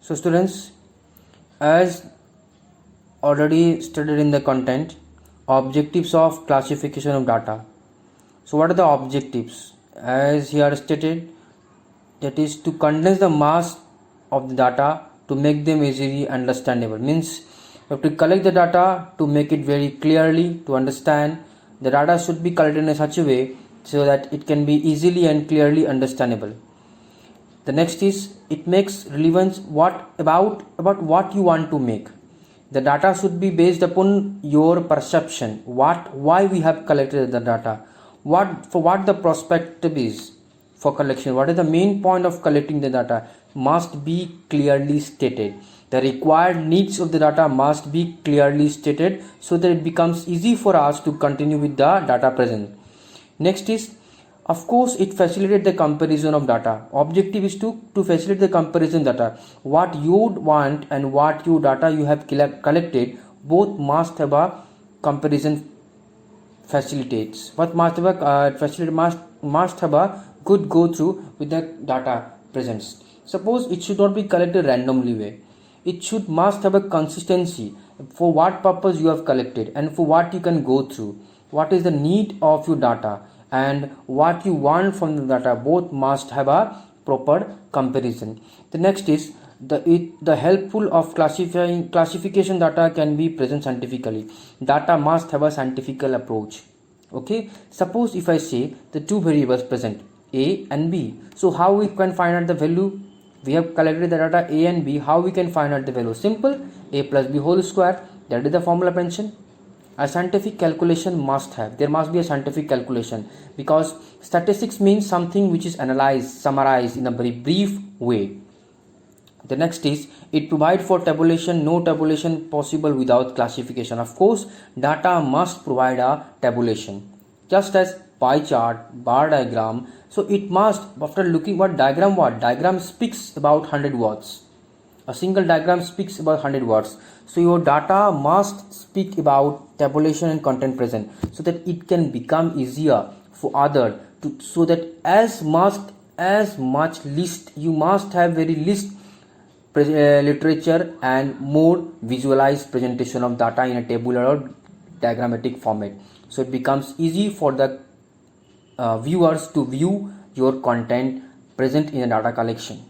So students, as already studied in the content, objectives of classification of data. So what are the objectives? As here stated, that is to condense the mass of the data to make them easily understandable. Means you have to collect the data to make it very clearly to understand. The data should be collected in such a way so that it can be easily and clearly understandable. The next is it makes relevance about what you want to make. The data should be based upon your perception. Why we have collected the data, what the perspective is for collection, what is the main point of collecting the data must be clearly stated. The required needs of the data must be clearly stated so that it becomes easy for us to continue with the data present. Next is, of course, it facilitates the comparison of data. Objective is to facilitate the comparison data. What you want and what you data you have collected, both must have a comparison facilitates. What must have a must have a good go through with the data presents. Suppose it should not be collected randomly way. It must have a consistency for what purpose you have collected and for what you can go through. What is the need of your data and what you want from the data, both must have a proper comparison. The next is the helpful of classification data can be present scientifically. Data must have a scientific approach. Okay, suppose if I say the two variables present a and b, so how we can find out the value? We have collected the data a and b. How we can find out the value? Simple, a plus b whole square. That is the formula mentioned. A scientific calculation must have. There must be a scientific calculation because statistics means something which is analyzed, summarized in a very brief way. The next is it provides for tabulation. No tabulation possible without classification. Of course, data must provide a tabulation. Just as pie chart, bar diagram. So it must, after looking what diagram speaks about 100 words. A single diagram speaks about 100 words. So your data must speak about tabulation and content present so that it can become easier for other to, so that as much list you must have very list literature and more visualized presentation of data in a tabular or diagrammatic format. So it becomes easy for the viewers to view your content present in a data collection.